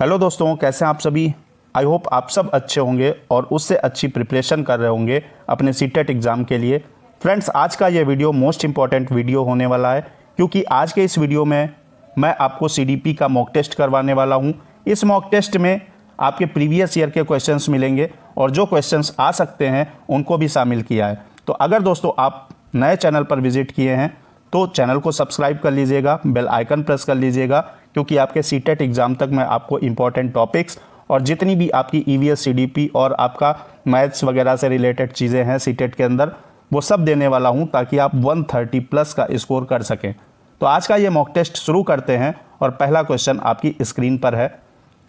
Hello दोस्तों, कैसे हैं आप सभी। आई होप आप सब अच्छे होंगे और उससे अच्छी प्रिपरेशन कर रहे होंगे अपने सीटेट एग्ज़ाम के लिए। फ्रेंड्स, आज का ये वीडियो मोस्ट इंपॉर्टेंट वीडियो होने वाला है, क्योंकि आज के इस वीडियो में मैं आपको सीडीपी का मॉक टेस्ट करवाने वाला हूँ। इस मॉक टेस्ट में आपके प्रीवियस ईयर के क्वेश्चंस मिलेंगे और जो क्वेश्चंस आ सकते हैं उनको भी शामिल किया है। तो अगर दोस्तों आप नए चैनल पर विजिट किए हैं तो चैनल को सब्सक्राइब कर लीजिएगा, बेल आइकन प्रेस कर लीजिएगा, क्योंकि आपके सीटेट एग्ज़ाम तक मैं आपको इंपॉर्टेंट टॉपिक्स और जितनी भी आपकी ईवीएस, सीडीपी और आपका मैथ्स वगैरह से रिलेटेड चीज़ें हैं सीटेट के अंदर, वो सब देने वाला हूं ताकि आप 130 प्लस का स्कोर कर सकें। तो आज का ये मॉक टेस्ट शुरू करते हैं और पहला क्वेश्चन आपकी स्क्रीन पर है।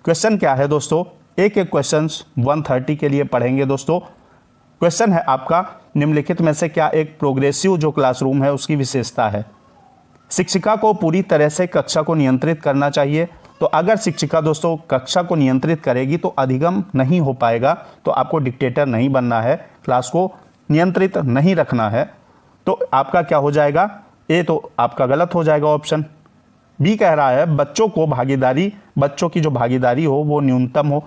क्वेश्चन क्या है दोस्तों, एक एक क्वेश्चन 130 के लिए पढ़ेंगे दोस्तों। क्वेश्चन है आपका, निम्नलिखित में से क्या एक प्रोग्रेसिव जो क्लासरूम है उसकी विशेषता है। शिक्षिका को पूरी तरह से कक्षा को नियंत्रित करना चाहिए। तो अगर शिक्षिका दोस्तों कक्षा को नियंत्रित करेगी तो अधिगम नहीं हो पाएगा, तो आपको डिक्टेटर नहीं बनना है, क्लास को नियंत्रित नहीं रखना है। तो आपका क्या हो जाएगा, ए तो आपका गलत हो जाएगा ऑप्शन। बी कह रहा है बच्चों की जो भागीदारी हो वो न्यूनतम हो।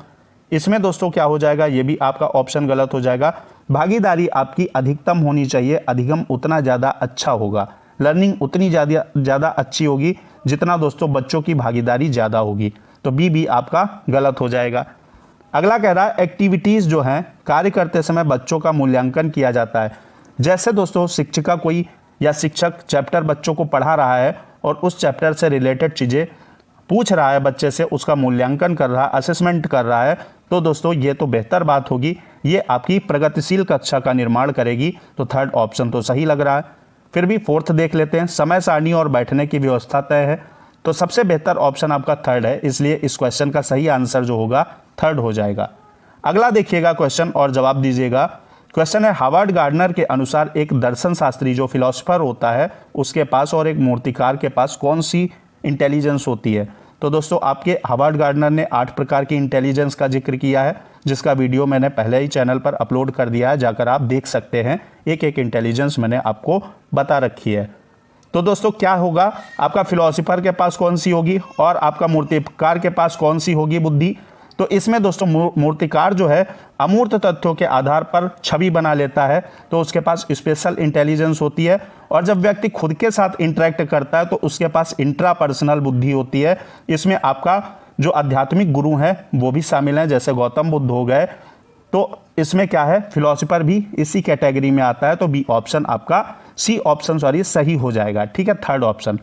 इसमें दोस्तों क्या हो जाएगा, ये भी आपका ऑप्शन गलत हो जाएगा। भागीदारी आपकी अधिकतम होनी चाहिए, अधिगम उतना ज़्यादा अच्छा होगा, लर्निंग उतनी ज़्यादा अच्छी होगी जितना दोस्तों बच्चों की भागीदारी ज़्यादा होगी। तो बी भी आपका गलत हो जाएगा। अगला कह रहा है एक्टिविटीज़ जो हैं कार्य करते समय बच्चों का मूल्यांकन किया जाता है। जैसे दोस्तों शिक्षिका कोई या शिक्षक चैप्टर बच्चों को पढ़ा रहा है और उस चैप्टर से रिलेटेड चीज़ें पूछ रहा है बच्चे से, उसका मूल्यांकन कर रहा है, असेसमेंट कर रहा है, तो दोस्तों ये तो बेहतर बात होगी, ये आपकी प्रगतिशील कक्षा का निर्माण करेगी। तो थर्ड ऑप्शन तो सही लग रहा है। फिर भी फोर्थ देख लेते हैं, समय सारणी और बैठने की व्यवस्था तय है। तो सबसे बेहतर ऑप्शन आपका थर्ड है, इसलिए इस क्वेश्चन का सही आंसर जो होगा थर्ड हो जाएगा। अगला देखिएगा क्वेश्चन और जवाब दीजिएगा। क्वेश्चन है, हार्वर्ड गार्डनर के अनुसार एक दर्शन शास्त्री जो फिलोसफर होता है उसके पास और एक मूर्तिकार के पास कौन सी इंटेलिजेंस होती है। तो दोस्तों आपके हार्वर्ड गार्डनर ने 8 प्रकार की इंटेलिजेंस का जिक्र किया है, जिसका वीडियो मैंने पहले ही चैनल पर अपलोड कर दिया है, जाकर आप देख सकते हैं। एक एक इंटेलिजेंस मैंने आपको बता रखी है। तो दोस्तों क्या होगा, आपका फिलोसफर के पास कौन सी होगी और आपका मूर्तिकार के पास कौन सी होगी बुद्धि। तो इसमें दोस्तों मूर्तिकार जो है अमूर्त तथ्यों के आधार पर छवि बना लेता है, तो उसके पास स्पेशल इंटेलिजेंस होती है। और जब व्यक्ति खुद के साथ इंटरेक्ट करता है तो उसके पास इंट्रापर्सनल बुद्धि होती है। इसमें आपका जो आध्यात्मिक गुरु हैं वो भी शामिल हैं, जैसे गौतम बुद्ध हो गए। तो इसमें क्या है, फिलोसफर भी इसी कैटेगरी में आता है। तो बी ऑप्शन आपका सही हो जाएगा। ठीक है, थर्ड ऑप्शन।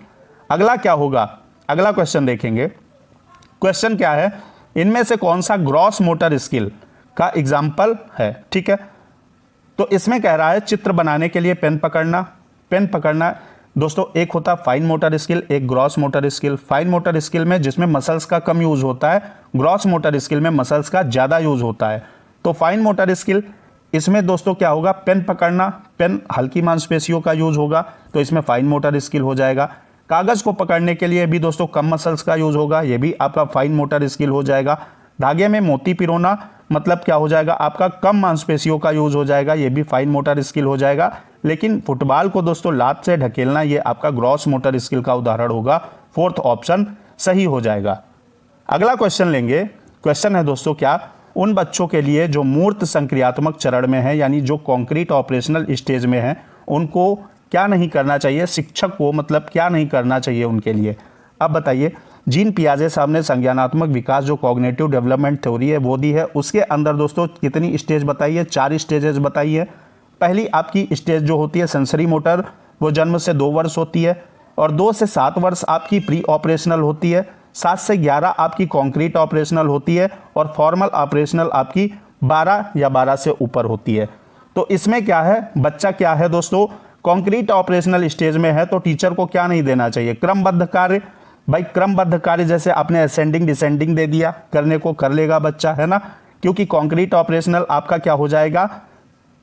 अगला क्या होगा, अगला क्वेश्चन देखेंगे। क्वेश्चन क्या है, इनमें से कौन सा ग्रॉस मोटर स्किल का एग्जाम्पल है। ठीक है, तो इसमें कह रहा है चित्र बनाने के लिए पेन पकड़ना दोस्तों एक होता है फाइन मोटर स्किल, एक gross motor skill. Fine motor skill में जिसमें मसल्स का कम यूज होता है, ग्रॉस मोटर स्किल में मसल्स का ज़्यादा यूज होता है। तो फाइन मोटर स्किल इसमें दोस्तों क्या होगा, पेन पकड़ना, पेन हल्की मांसपेशियों का यूज होगा, तो इसमें फाइन मोटर स्किल हो जाएगा। कागज़ को पकड़ने के लिए भी दोस्तों कम मसल्स का यूज होगा, ये भी आपका फाइन मोटर स्किल हो जाएगा। धागे में मोती पिरोना मतलब क्या हो जाएगा, आपका कम मांसपेशियों का यूज हो जाएगा, ये भी फाइन मोटर स्किल हो जाएगा। लेकिन फुटबॉल को दोस्तों लात से ढकेलना, ये आपका ग्रॉस मोटर स्किल का उदाहरण होगा। फोर्थ ऑप्शन सही हो जाएगा। अगला क्वेश्चन लेंगे। क्वेश्चन है दोस्तों, क्या उन बच्चों के लिए जो मूर्त संक्रियात्मक चरण में है, यानी जो कॉन्क्रीट ऑपरेशनल स्टेज में है, उनको क्या नहीं करना चाहिए, शिक्षक को मतलब क्या नहीं करना चाहिए उनके लिए। अब बताइए, जीन पियाजे साहब ने संज्ञानात्मक विकास जो कॉग्निटिव डेवलपमेंट थ्योरी है वो दी है, उसके अंदर दोस्तों कितनी स्टेज बताई है, 4 स्टेजेस बताई है। पहली आपकी स्टेज जो होती है सेंसरी मोटर, वो जन्म से 2 वर्ष होती है, और 2 से 7 वर्ष आपकी प्री ऑपरेशनल होती है, 7 से 11 आपकी कॉन्क्रीट ऑपरेशनल होती है, और फॉर्मल ऑपरेशनल आपकी 12 या 12 से ऊपर होती है। तो इसमें क्या है, बच्चा क्या है दोस्तों, कॉन्क्रीट ऑपरेशनल स्टेज में है, तो टीचर को क्या नहीं देना चाहिए, क्रमबद्ध कार्य। भाई क्रमबद्ध कार्य जैसे आपने असेंडिंग डिसेंडिंग दे दिया, करने को कर लेगा बच्चा, है ना, क्योंकि कॉन्क्रीट ऑपरेशनल आपका क्या हो जाएगा,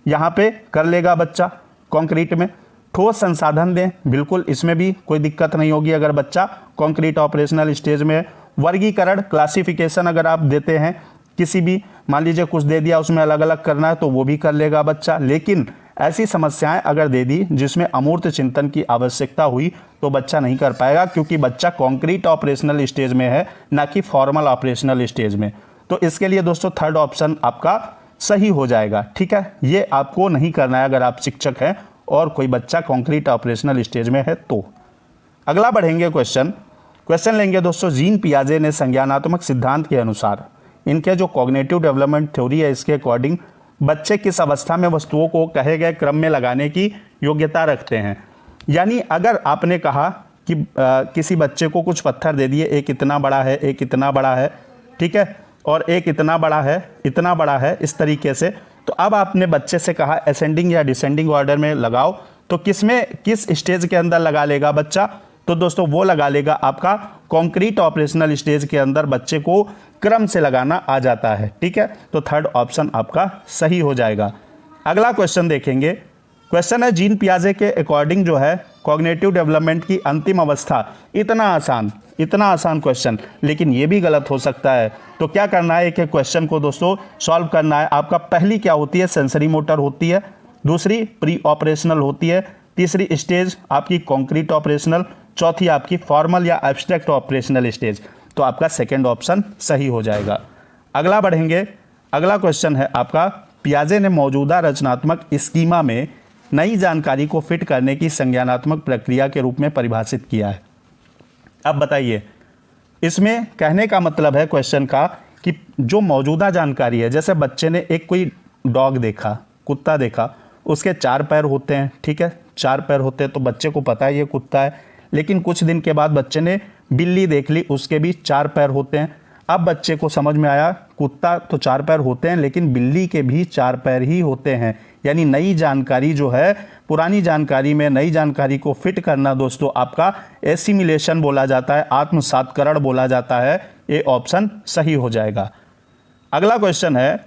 यहाँ पे कर लेगा बच्चा कॉन्क्रीट में। ठोस संसाधन दें, बिल्कुल इसमें भी कोई दिक्कत नहीं होगी अगर बच्चा कॉन्क्रीट ऑपरेशनल स्टेज में है। वर्गीकरण क्लासिफिकेशन अगर आप देते हैं किसी भी, मान लीजिए कुछ दे दिया उसमें अलग अलग करना है, तो वो भी कर लेगा बच्चा। लेकिन ऐसी समस्याएं अगर दे दी जिसमें अमूर्त चिंतन की आवश्यकता हुई तो बच्चा नहीं कर पाएगा, क्योंकि बच्चा कॉन्क्रीट ऑपरेशनल स्टेज में है, ना कि फॉर्मल ऑपरेशनल स्टेज में। तो इसके लिए दोस्तों थर्ड ऑप्शन आपका सही हो जाएगा। ठीक है, ये आपको नहीं करना है अगर आप शिक्षक हैं और कोई बच्चा कॉन्क्रीट ऑपरेशनल स्टेज में है तो। अगला बढ़ेंगे क्वेश्चन लेंगे दोस्तों। जीन पियाजे ने संज्ञानात्मक सिद्धांत के अनुसार, इनके जो कॉग्निटिव डेवलपमेंट थ्योरी है, इसके अकॉर्डिंग बच्चे किस अवस्था में वस्तुओं को कहे गए क्रम में लगाने की योग्यता रखते हैं। यानी अगर आपने कहा कि किसी बच्चे को कुछ पत्थर दे दिए, एक इतना बड़ा है, एक इतना बड़ा है, ठीक है, और एक इतना बड़ा है, इतना बड़ा है, इस तरीके से, तो अब आपने बच्चे से कहा असेंडिंग या डिसेंडिंग ऑर्डर में लगाओ, तो किस स्टेज के अंदर लगा लेगा बच्चा? तो दोस्तों वो लगा लेगा आपका कॉन्क्रीट ऑपरेशनल स्टेज के अंदर बच्चे को क्रम से लगाना आ जाता है। ठीक है, तो थर्ड ऑप्शन आपका सही हो जाएगा। अगला क्वेश्चन देखेंगे। क्वेश्चन है जीन पियाजे के अकॉर्डिंग जो है कॉग्निटिव डेवलपमेंट की अंतिम अवस्था। इतना आसान क्वेश्चन, लेकिन ये भी गलत हो सकता है। तो क्या करना है, एक क्वेश्चन को दोस्तों सॉल्व करना है। आपका पहली क्या होती है? सेंसरी मोटर होती है, दूसरी प्री ऑपरेशनल होती है, तीसरी स्टेज आपकी कॉन्क्रीट ऑपरेशनल, चौथी आपकी फॉर्मल या एब्स्ट्रैक्ट ऑपरेशनल स्टेज। तो आपका सेकंड ऑप्शन सही हो जाएगा। अगला बढ़ेंगे। अगला क्वेश्चन है आपका, पियाजे ने मौजूदा रचनात्मक स्कीमा में नई जानकारी को फिट करने की संज्ञानात्मक प्रक्रिया के रूप में परिभाषित किया है। अब बताइए, इसमें कहने का मतलब है क्वेश्चन का कि जो मौजूदा जानकारी है, जैसे बच्चे ने एक कोई डॉग देखा, कुत्ता देखा, उसके 4 पैर होते हैं, ठीक है, 4 पैर होते हैं, तो बच्चे को पता है ये कुत्ता है। लेकिन कुछ दिन के बाद बच्चे ने बिल्ली देख ली, उसके भी 4 पैर होते हैं। अब बच्चे को समझ में आया कुत्ता तो 4 पैर होते हैं, लेकिन बिल्ली के भी 4 पैर ही होते हैं। यानी नई जानकारी जो है, पुरानी जानकारी में नई जानकारी को फिट करना दोस्तों आपका एसिमिलेशन बोला जाता है, आत्मसात्करण बोला जाता है। ये ऑप्शन सही हो जाएगा। अगला क्वेश्चन है,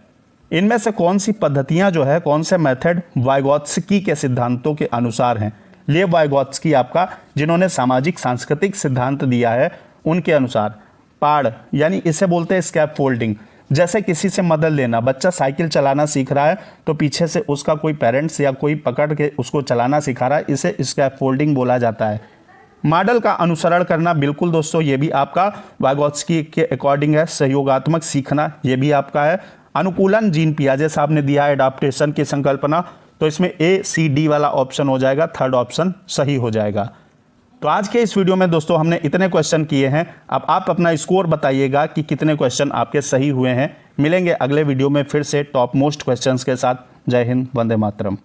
इनमें से कौन सी पद्धतियां जो है, कौन से मेथड वाइगोत्स्की के सिद्धांतों के अनुसार हैं? लेव वाइगोत्स्की आपका, जिन्होंने सामाजिक सांस्कृतिक सिद्धांत दिया है, उनके अनुसार पाड़, यानी इसे बोलते हैं स्कैप फोल्डिंग। जैसे किसी से मदद लेना, बच्चा साइकिल चलाना सीख रहा है तो पीछे से उसका कोई पेरेंट्स या कोई पकड़ के उसको चलाना सिखा रहा है, इसे स्कैप फोल्डिंग बोला जाता है। मॉडल का अनुसरण करना, बिल्कुल दोस्तों ये भी आपका वाइगोत्स्की के अकॉर्डिंग है। सहयोगात्मक सीखना, ये भी आपका है। अनुकूलन, जीन पियाजे साहब ने दिया है एडाप्टेशन की संकल्पना, तो इसमें A-C-D वाला ऑप्शन हो जाएगा, थर्ड ऑप्शन सही हो जाएगा। तो आज के इस वीडियो में दोस्तों हमने इतने क्वेश्चन किए हैं। अब आप अपना स्कोर बताइएगा कि कितने क्वेश्चन आपके सही हुए हैं। मिलेंगे अगले वीडियो में फिर से टॉप मोस्ट क्वेश्चंस के साथ। जय हिंद, वंदे मातरम।